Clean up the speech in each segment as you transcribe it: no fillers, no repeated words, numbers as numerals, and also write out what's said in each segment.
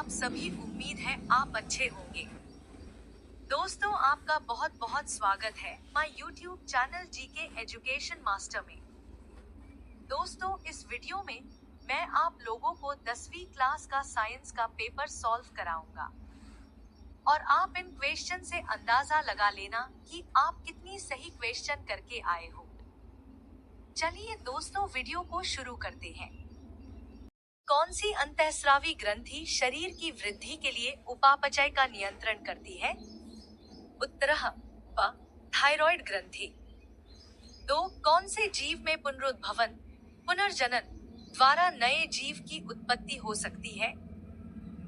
आप सभी, उम्मीद है आप अच्छे होंगे। दोस्तों, आपका बहुत बहुत स्वागत है my YouTube channel GK education master में। दोस्तों, इस वीडियो में मैं आप लोगों को 10वीं क्लास का साइंस का पेपर सॉल्व कराऊंगा और आप इन क्वेश्चन से अंदाजा लगा लेना कि आप कितनी सही क्वेश्चन करके आए हो। चलिए दोस्तों, वीडियो को शुरू करते हैं। कौन सी अंतःस्रावी ग्रंथि शरीर की वृद्धि के लिए उपापचय का नियंत्रण करती है? उत्तर ब थायराइड ग्रंथि। 2. कौन से जीव में पुनरुद्भवन पुनर्जनन द्वारा नए जीव की उत्पत्ति हो सकती है?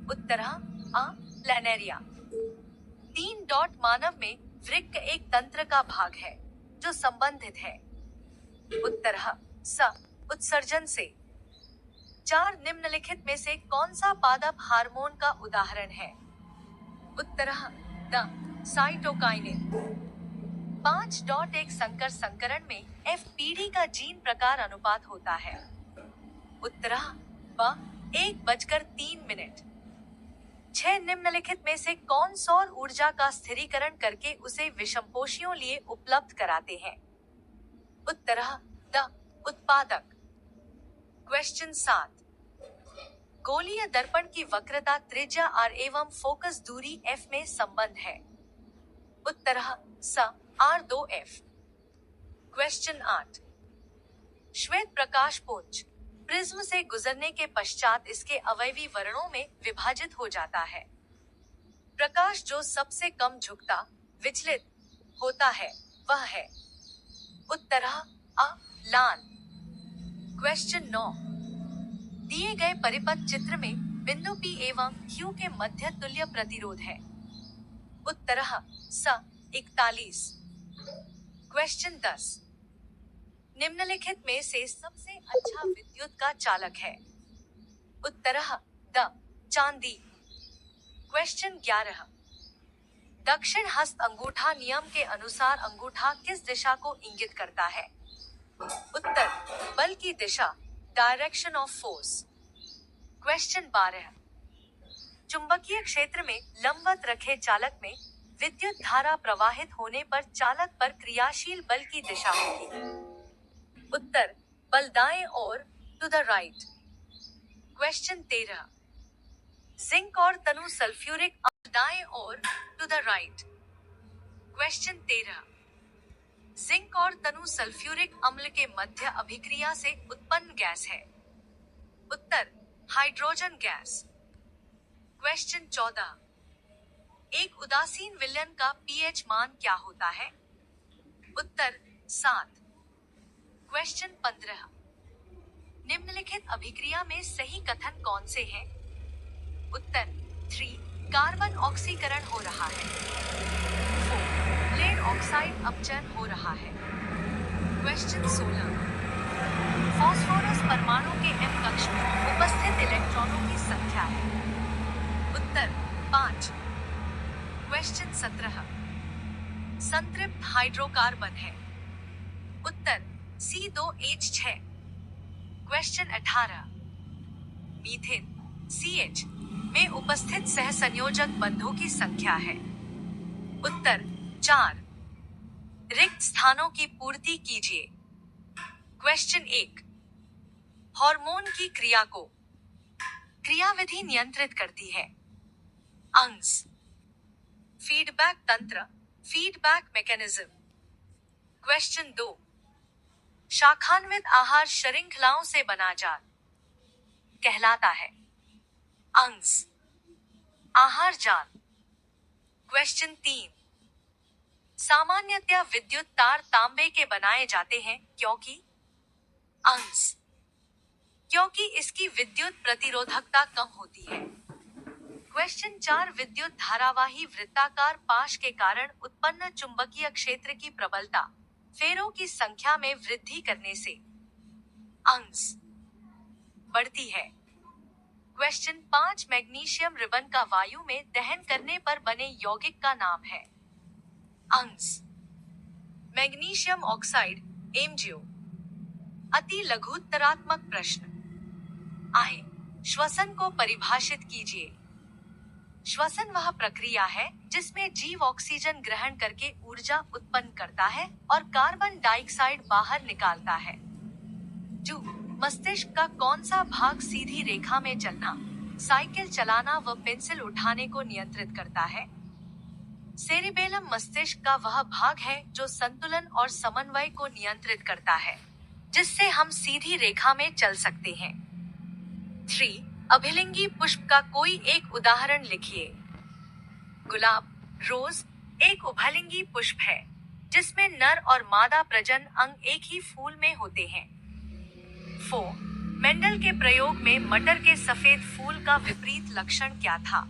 उत्तर अ प्लैनेरिया। 3. मानव में वृक्क एक तंत्र का भाग है जो संबंधित है। उत्तर स उत्सर्जन से। 4. निम्नलिखित में से कौन सा पादप हार्मोन का उदाहरण है? उत्तर द साइटोकाइनिन। 5. एक संकर संकरण में FPD का जीन प्रकार अनुपात होता है। उत्तर ब 1:03। 6. निम्नलिखित में से कौन सौर ऊर्जा का स्थिरीकरण करके उसे विषमपोषियों लिए उपलब्ध कराते हैं? उत्तर द उत्पादक। क्वेश्चन 7। गोलीय दर्पण की वक्रता त्रिज्या R एवं फोकस दूरी F में संबंध है। उत्तर स R2F। क्वेश्चन 8। श्वेत प्रकाश पुंज प्रिज्म से गुजरने के पश्चात इसके अवयवी वर्णों में विभाजित हो जाता है। प्रकाश जो सबसे कम झुकता विचलित होता है वह है। उत्तर अ लाल। क्वेश्चन 9। दिए गए परिपथ चित्र में बिंदु P एवं Q के मध्य तुल्य प्रतिरोध है। उत्तर स 41। क्वेश्चन 10। निम्नलिखित में से सबसे अच्छा विद्युत का चालक है? उत्तर द चांदी। क्वेश्चन 11। दक्षिण हस्त अंगूठा नियम के अनुसार अंगूठा किस दिशा को इंगित करता है? उत्तर बल की दिशा, डायरेक्शन ऑफ फोर्स। क्वेश्चन 12। चुंबकीय क्षेत्र में लंबवत रखे चालक में विद्युत धारा प्रवाहित होने पर चालक पर क्रियाशील बल की दिशा होगी। उत्तर बल दाएं ओर, to the right. Question 13। Zinc और तनु सल्फ्यूरिक अम्ल दाएं ओर, to the right. Question 13। Zinc और तनु सल्फ्यूरिक अम्ल के मध्य अभिक्रिया से उत्पन्न गैस है। उत्तर हाइड्रोजन गैस। क्वेश्चन 14। एक उदासीन विलयन का pH मान क्या होता है? उत्तर 7। क्वेश्चन 15। निम्नलिखित अभिक्रिया में सही कथन कौन से हैं? उत्तर 3 कार्बन ऑक्सीकरण हो रहा है। 4 लेड ऑक्साइड अपचयन हो रहा है। क्वेश्चन 16। फास्फोरस परमाणु के M कक्ष में उपस्थित इलेक्ट्रॉनों की संख्या है। उत्तर 5। क्वेश्चन 17। संतृप्त हाइड्रोकार्बन है। उत्तर C2H6। क्वेश्चन 18। मीथेन CH में उपस्थित सहसंयोजक बंधों की संख्या है। उत्तर 4। रिक्त स्थानों की पूर्ति कीजिए। क्वेश्चन 1। हार्मोन की क्रिया को क्रियाविधि नियंत्रित करती है। अंश फीडबैक तंत्र, फीडबैक मैकेनिज्म। क्वेश्चन 2। शाखान्वित आहार श्रृंखलाओं से बना जाल कहलाता है। अंश आहार जाल। क्वेश्चन 3। सामान्यतया विद्युत तार तांबे के बनाए जाते हैं क्योंकि? अंश क्योंकि इसकी विद्युत प्रतिरोधकता कम होती है। क्वेश्चन 4। विद्युत धारावाही वृत्ताकार पाश के कारण उत्पन्न चुंबकीय क्षेत्र की प्रबलता फेरों की संख्या में वृद्धि करने से अंश बढ़ती है। क्वेश्चन 5। मैग्नीशियम रिबन का वायु में दहन करने पर बने यौगिक का नाम है। अंश मैग्नीशियम ऑक्साइड, MgO। अति लघुत्तरात्मक प्रश्न आहे। श्वसन को परिभाषित कीजिए। श्वसन वह प्रक्रिया है जिसमें जीव ऑक्सीजन ग्रहण करके ऊर्जा उत्पन्न करता है और कार्बन डाइऑक्साइड बाहर निकालता है। जो मस्तिष्क का कौन सा भाग सीधी रेखा में चलना, साइकिल चलाना व पेंसिल उठाने को नियंत्रित करता है? सेरिबेलम मस्तिष्क का वह भाग है जो संतुलन और समन्वय को नियंत्रित करता है, जिससे हम सीधी रेखा में चल सकते हैं। 3. अभिलिंगी पुष्प का कोई एक उदाहरण लिखिए। गुलाब, रोज एक उभयलिंगी पुष्प है जिसमें नर और मादा प्रजनन अंग एक ही फूल में होते हैं। 4. मेंडल के प्रयोग में मटर के सफेद फूल का विपरीत लक्षण क्या था?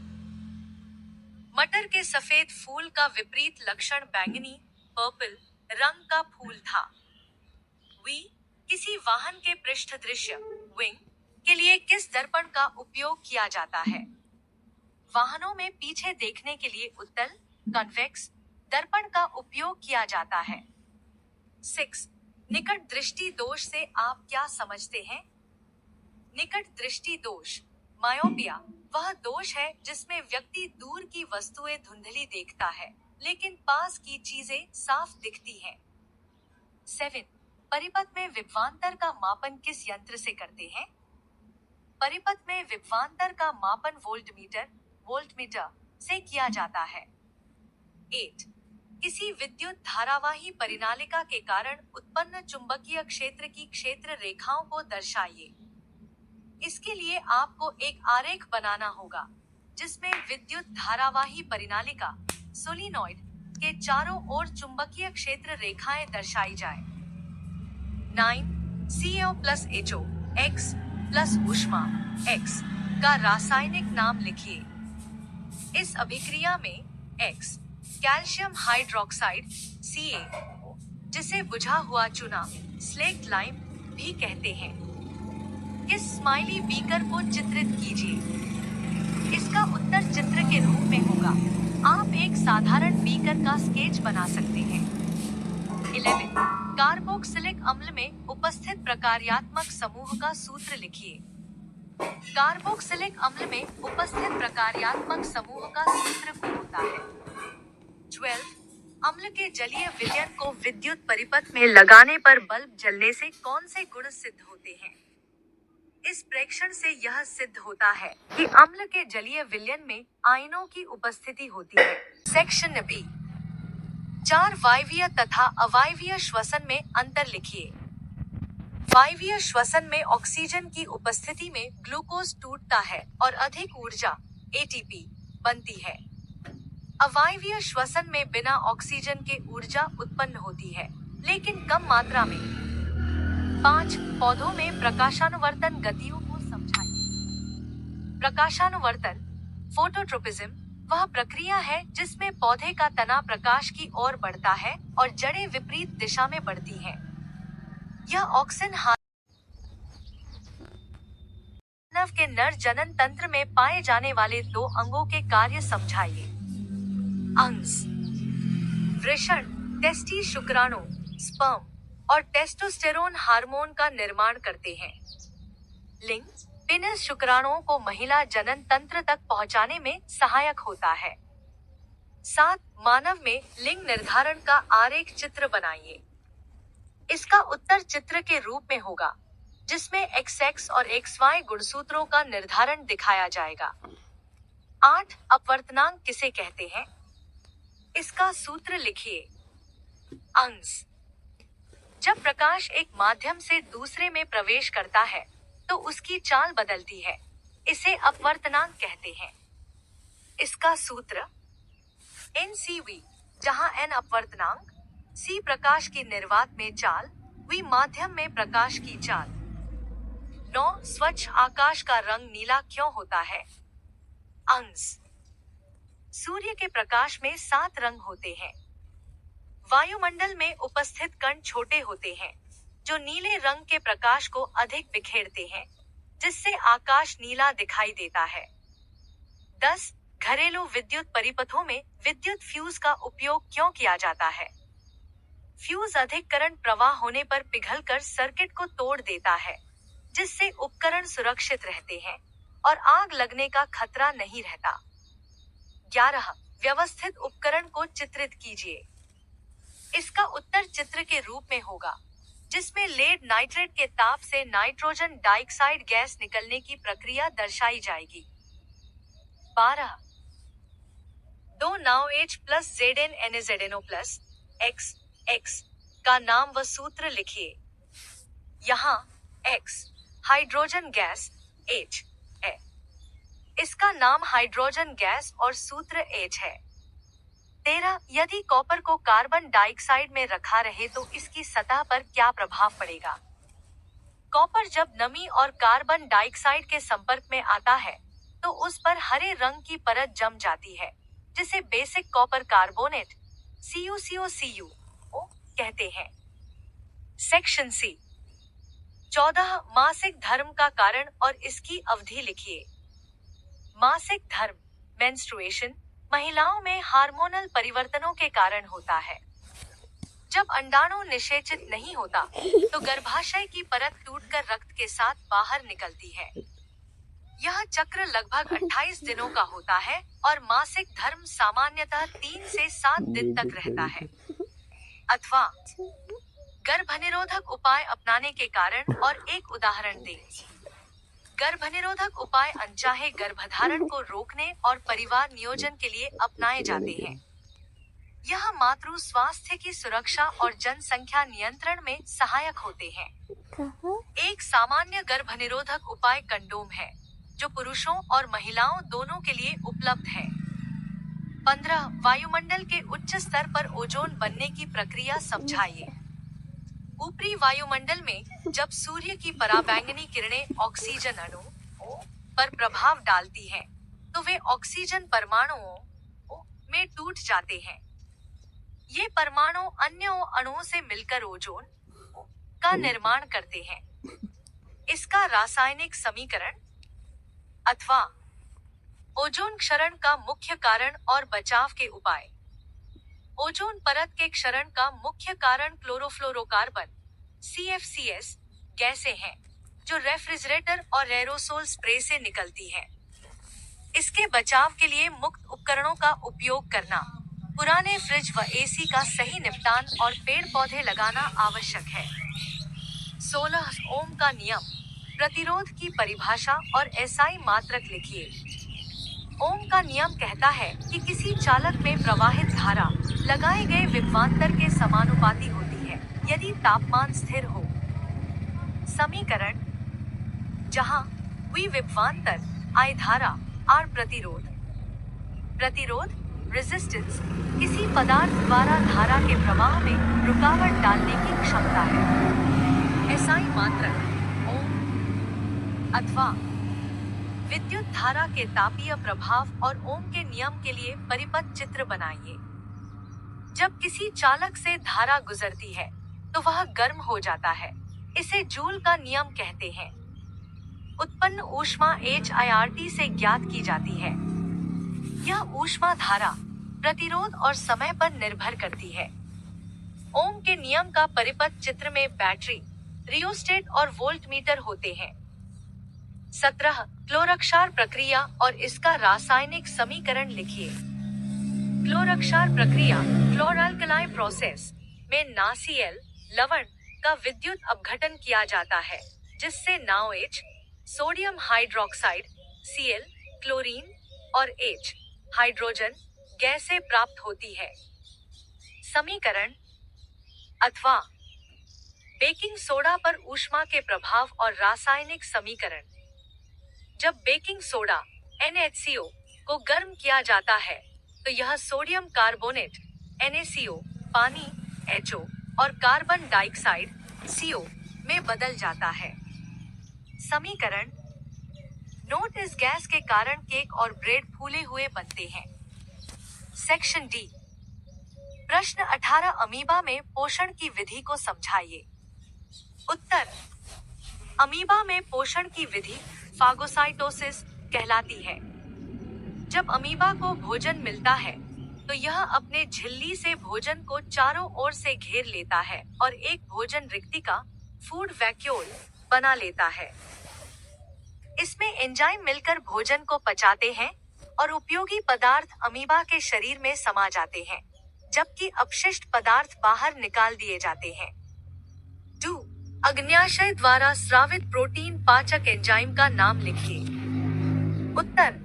मटर के सफेद फूल का विपरीत लक्षण बैंगनी पर्पल रंग का फूल था। किसी वाहन के पृष्ठ दृश्य विंग के लिए किस दर्पण का उपयोग किया जाता है? वाहनों में पीछे देखने के लिए उत्तल कन्वेक्स दर्पण का उपयोग किया जाता है। 6. निकट दृष्टि दोष से आप क्या समझते हैं? निकट दृष्टि दोष मायोपिया वह दोष है जिसमें व्यक्ति दूर की वस्तुएं धुंधली देखता है लेकिन पास की चीजें साफ दिखती हैं। 7. परिपथ में विभवांतर का मापन किस यंत्र से करते हैं? परिपथ में विभवांतर का मापन वोल्टमीटर से किया जाता है। 8. किसी विद्युत धारावाही परिनालिका के कारण उत्पन्न चुंबकीय क्षेत्र की क्षेत्र रेखाओं को दर्शाइए। इसके लिए आपको एक आरेख बनाना होगा जिसमें विद्युत धारावाही परिनालिका सोलिनॉइड के चारों ओर चुंबकीय क्षेत्र रेखाएं दर्शाई जाए। 9. CO plus HO X plus ऊष्मा X का रासायनिक नाम लिखिए। इस अभिक्रिया में X कैल्शियम हाइड्रोक्साइड Ca जिसे बुझा हुआ चूना स्लेक्ट लाइम भी कहते हैं। किस स्माइली बीकर को चित्रित कीजिए। इसका उत्तर चित्र के रूप में होगा। आप एक साधारण बीकर का स्केच बना सकते हैं। 11. कार्बोक्सिलिक अम्ल में उपस्थित प्रकार्यात्मक समूह का सूत्र लिखिए। कार्बोक्सिलिक अम्ल में उपस्थित प्रकार्यात्मक समूह का सूत्र भी होता है। 12. अम्ल के जलीय विलयन को विद्युत परिपथ में लगाने पर बल्ब जलने से कौन से गुण सिद्ध होते हैं? इस प्रेक्षण से यह सिद्ध होता है कि अम्ल के जलीय विलयन में आयनों की उपस्थिति होती है। Section B. 4 वायवीय तथा अवायवीय श्वसन में अंतर लिखिए। वायवीय श्वसन में ऑक्सीजन की उपस्थिति में ग्लूकोज टूटता है और अधिक ऊर्जा ATP बनती है। अवायवीय श्वसन में बिना ऑक्सीजन के ऊर्जा उत्पन्न होती है लेकिन कम मात्रा में। 5 पौधों में प्रकाशानुवर्तन गतियों को समझाइए। प्रकाशानुवर्तन फोटोट्रोपिज्म वह प्रक्रिया है जिसमें पौधे का तना प्रकाश की ओर बढ़ता है और जड़ें विपरीत दिशा में बढ़ती हैं। यह ऑक्सिन मानव के नर जनन तंत्र में पाए जाने वाले 2 अंगों के कार्य समझाइए। अंश वृषण टेस्टी शुक्राणु स्पर्म और टेस्टोस्टेरोन हार्मोन का निर्माण करते हैं। लिंग पेनिस शुक्राणुओं को महिला जनन तंत्र तक पहुंचाने में सहायक होता है। 7 मानव में लिंग निर्धारण का आरेख चित्र बनाइए। इसका उत्तर चित्र के रूप में होगा जिसमें XX और XY गुणसूत्रों का निर्धारण दिखाया जाएगा। 8 अपवर्तनांक किसे कहते हैं? इसका सूत्र लिखिए। अंश जब प्रकाश एक माध्यम से दूसरे में प्रवेश करता है तो उसकी चाल बदलती है, इसे अपवर्तनांक कहते हैं। इसका सूत्र NCV जहां N अपवर्तनांक, C प्रकाश की निर्वात में चाल, V माध्यम में प्रकाश की चाल। 9 स्वच्छ आकाश का रंग नीला क्यों होता है? अंश सूर्य के प्रकाश में 7 रंग होते हैं। वायुमंडल में उपस्थित कण छोटे होते हैं जो नीले रंग के प्रकाश को अधिक बिखेरते हैं जिससे आकाश नीला दिखाई देता है। 10 घरेलू विद्युत परिपथों में विद्युत फ्यूज का उपयोग क्यों किया जाता है? फ्यूज अधिक करंट प्रवाह होने पर पिघलकर सर्किट को तोड़ देता है जिससे उपकरण सुरक्षित रहते हैं और आग लगने का खतरा नहीं रहता। 11 व्यवस्थित उपकरण को चित्रित कीजिए। इसका उत्तर चित्र के रूप में होगा, जिसमें लेड नाइट्रेट के ताप से नाइट्रोजन डाइऑक्साइड गैस निकलने की प्रक्रिया दर्शाई जाएगी। 12 दो नाव H plus ZnNaZNO plus X X का नाम व सूत्र लिखिए। यहाँ X हाइड्रोजन गैस, H है। इसका नाम हाइड्रोजन गैस और सूत्र H है। 13 यदि कॉपर को कार्बन डाइऑक्साइड में रखा रहे तो इसकी सतह पर क्या प्रभाव पड़ेगा? कॉपर जब नमी और कार्बन डाइऑक्साइड के संपर्क में आता है तो उस पर हरे रंग की परत जम जाती है, जिसे बेसिक कॉपर कार्बोनेट CuCO कहते हैं। Section C. 14 मासिक धर्म का कारण और इसकी अवधि लिखिए। मासिक धर्म मेंस्ट्रुएशन महिलाओं में हार्मोनल परिवर्तनों के कारण होता है। जब अंडाणु निषेचित नहीं होता तो गर्भाशय की परत टूटकर रक्त के साथ बाहर निकलती है। यह चक्र लगभग 28 दिनों का होता है और मासिक धर्म सामान्यतः 3 से 7 दिन तक रहता है। अथवा गर्भनिरोधक उपाय अपनाने के कारण और एक उदाहरण दें। गर्भनिरोधक उपाय अनचाहे गर्भधारण को रोकने और परिवार नियोजन के लिए अपनाए जाते हैं। यह मातृ स्वास्थ्य की सुरक्षा और जनसंख्या नियंत्रण में सहायक होते हैं। एक सामान्य गर्भनिरोधक उपाय कंडोम है, जो पुरुषों और महिलाओं दोनों के लिए उपलब्ध है। 15 वायुमंडल के उच्च स्तर पर ओजोन बनने की प्रक्रिया समझाइए। ऊपरी वायुमंडल में जब सूर्य की पराबैंगनी किरणें ऑक्सीजन अणु पर प्रभाव डालती हैं, तो वे ऑक्सीजन परमाणुओं में टूट जाते हैं। ये परमाणु अन्य अणुओं से मिलकर ओजोन का निर्माण करते हैं। इसका रासायनिक समीकरण अथवा ओजोन क्षरण का मुख्य कारण और बचाव के उपाय। ओजोन परत के क्षरण का मुख्य कारण क्लोरोफ्लोरोकार्बन CFCs गैसें हैं, जो रेफ्रिजरेटर और एरोसोल स्प्रे से निकलती हैं। इसके बचाव के लिए मुक्त उपकरणों का उपयोग करना, पुराने फ्रिज व AC का सही निपटान और पेड़ पौधे लगाना आवश्यक है। 16 ओम का नियम प्रतिरोध की परिभाषा और SI मात्रक लिखिए। ओम का नियम कहता है कि किसी चालक में प्रवाहित धारा लगाए गए विभवांतर के समानुपाती होती है यदि तापमान स्थिर हो। समीकरण जहां V विभवांतर, I धारा, R प्रतिरोध। प्रतिरोध रेजिस्टेंस किसी पदार्थ द्वारा धारा के प्रवाह में रुकावट डालने की क्षमता है। SI मात्रक ओम अथवा विद्युत धारा के तापीय प्रभाव और ओम के नियम के लिए परिपथ चित्र बनाइए। जब किसी चालक से धारा गुजरती है तो वह गर्म हो जाता है, इसे जूल का नियम कहते हैं। उत्पन्न ऊष्मा HIRT से ज्ञात की जाती है। यह ऊष्मा धारा, प्रतिरोध और समय पर निर्भर करती है। ओम के नियम का परिपथ चित्र में बैटरी, रियोस्टेट और वोल्टमीटर होते हैं। 17 क्लोरक्षार प्रक्रिया और इसका रासायनिक समीकरण लिखिए। क्लोरक्षार प्रक्रिया क्लोरअल्कलाई प्रोसेस में NaCl लवण का विद्युत अपघटन किया जाता है, जिससे NaOH, sodium hydroxide, Cl, chlorine और H, हाइड्रोजन गैसें प्राप्त होती है। समीकरण अथवा बेकिंग सोडा पर ऊष्मा के प्रभाव और रासायनिक समीकरण। जब बेकिंग सोडा NaCO को गर्म किया जाता है तो यह सोडियम कार्बोनेट NaCO, पानी HO और कार्बन डाइऑक्साइड CO में बदल जाता है। समीकरण नोट इस गैस के कारण केक और ब्रेड फूले हुए बनते हैं। Section D. प्रश्न 18 अमीबा में पोषण की विधि को समझाइए। उत्तर अमीबा में पोषण की विधि फागोसाइटोसिस कहलाती है। जब अमीबा को भोजन मिलता है तो यह अपने झिल्ली से भोजन को चारों ओर से घेर लेता है और एक भोजन रिक्तिका फूड वैक्यूल बना लेता है। इसमें एंजाइम मिलकर भोजन को पचाते हैं और उपयोगी पदार्थ अमीबा के शरीर में समा जाते हैं, जबकि अपशिष्ट पदार्थ बाहर निकाल दिए जाते हैं। 2. अग्न्याशय द्वारा स्रावित प्रोटीन पाचक एंजाइम का नाम लिखिए। उत्तर: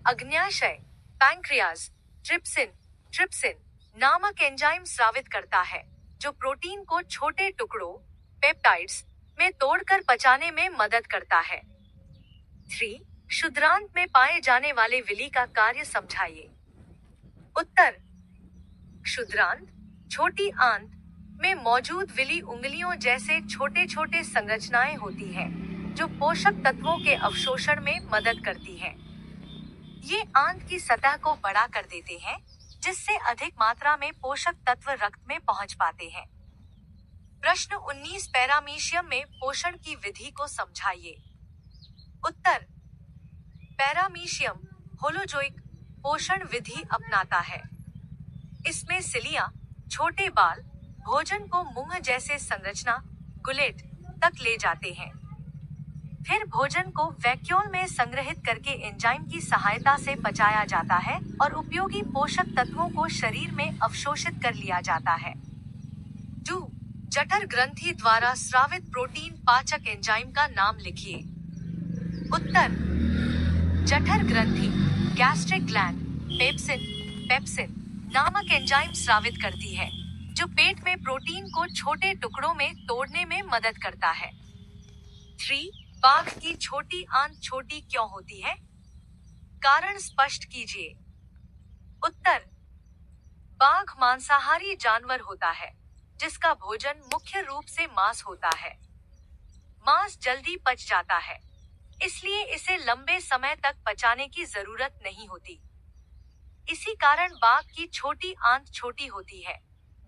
अग्न्याशय पैंक्रियाज ट्रिप्सिन नामक एंजाइम स्रावित करता है, जो प्रोटीन को छोटे टुकड़ों पेप्टाइड्स में तोड़कर पचाने में मदद करता है। 3. क्षुद्रांत में पाए जाने वाले विली का कार्य समझाइए। उत्तर: क्षुद्रांत छोटी आंत में मौजूद विली उंगलियों जैसे छोटे छोटे संरचनाएं होती हैं, जो पोषक तत्वों के अवशोषण में मदद करती हैं। ये आंत की सतह को बड़ा कर देते हैं, जिससे अधिक मात्रा में पोषक तत्व रक्त में पहुंच पाते हैं। प्रश्न 19 पैरामीशियम में पोषण की विधि को समझाइए। उत्तर: पैरामीशियम होलोजोइक पोषण विधि अपनाता है। इसमें सिलिया छोटे बाल भोजन को मुंह जैसे संरचना गुलेट तक ले जाते हैं। फिर भोजन को वैक्यूल में संग्रहित करके एंजाइम की सहायता से पचाया जाता है और उपयोगी पोषक तत्वों को शरीर में अवशोषित कर लिया जाता है। 2. जठर ग्रंथि द्वारा स्रावित प्रोटीन पाचक एंजाइम का नाम लिखिए। उत्तर: जठर ग्रंथि गैस्ट्रिक ग्लैंड पेप्सिन नामक एंजाइम स्रावित करती है, जो पेट में प्रोटीन को छोटे टुकड़ों में तोड़ने में मदद करता है। 3. बाघ की छोटी आंत छोटी क्यों होती है? कारण स्पष्ट कीजिए। उत्तर: बाघ मांसाहारी जानवर होता है, जिसका भोजन मुख्य रूप से मांस होता है। मांस जल्दी पच जाता है, इसलिए इसे लंबे समय तक पचाने की जरूरत नहीं होती। इसी कारण बाघ की छोटी आंत छोटी होती है,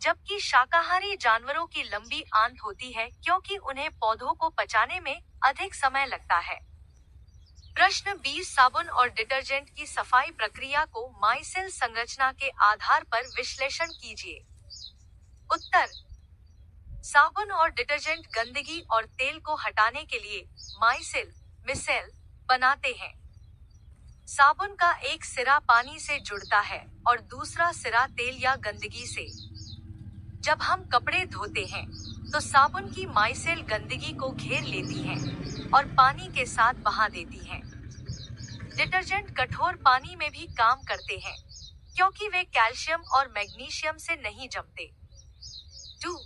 जबकि शाकाहारी जानवरों की लंबी आंत होती है, क्योंकि उन्हें पौधों को पचाने में अधिक समय लगता है। प्रश्न 20 साबुन और डिटर्जेंट की सफाई प्रक्रिया को माइसेल संरचना के आधार पर विश्लेषण कीजिए। उत्तर: साबुन और डिटर्जेंट गंदगी और तेल को हटाने के लिए मिसेल बनाते हैं। साबुन का एक सिरा पानी से जुड़ता है और दूसरा सिरा तेल या गंदगी से। जब हम कपड़े धोते हैं, तो साबुन की माइसेल गंदगी को घेर लेती हैं और पानी के साथ बहा देती हैं। डिटर्जेंट कठोर पानी में भी काम करते हैं, क्योंकि वे कैल्शियम और मैग्नीशियम से नहीं जमते। 2.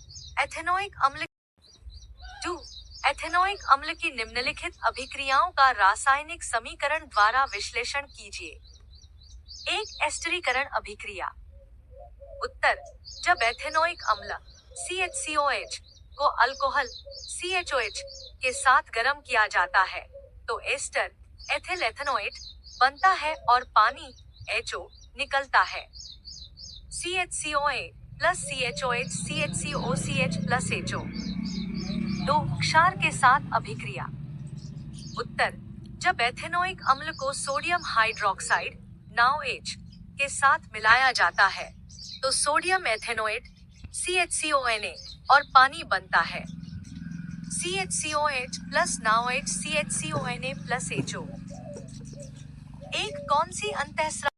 एथेनोइक अम्ल की निम्नलिखित अभिक्रियाओं का रासायनिक समीकरण द्वारा विश्लेषण कीजिए। 1. एस्टरीकरण अभिक्रिया। उत्तर: जब एथेनोइक अम्ल CHCOH को अल्कोहल CHOH के साथ गर्म किया जाता है, तो एस्टर एथिल एथेनोएट बनता है और पानी HO निकलता है। CHCOA plus CHOH CHCOCH plus HO। 2. क्षार के साथ अभिक्रिया। उत्तर: जब एथेनोइक अम्ल को सोडियम हाइड्रोक्साइड NaOH के साथ मिलाया जाता है, तो सोडियम एथेनोएट CHCONA और पानी बनता है। CHCOH plus NaOH CHCONA plus HO। एक कौन सी अंतःस्रावी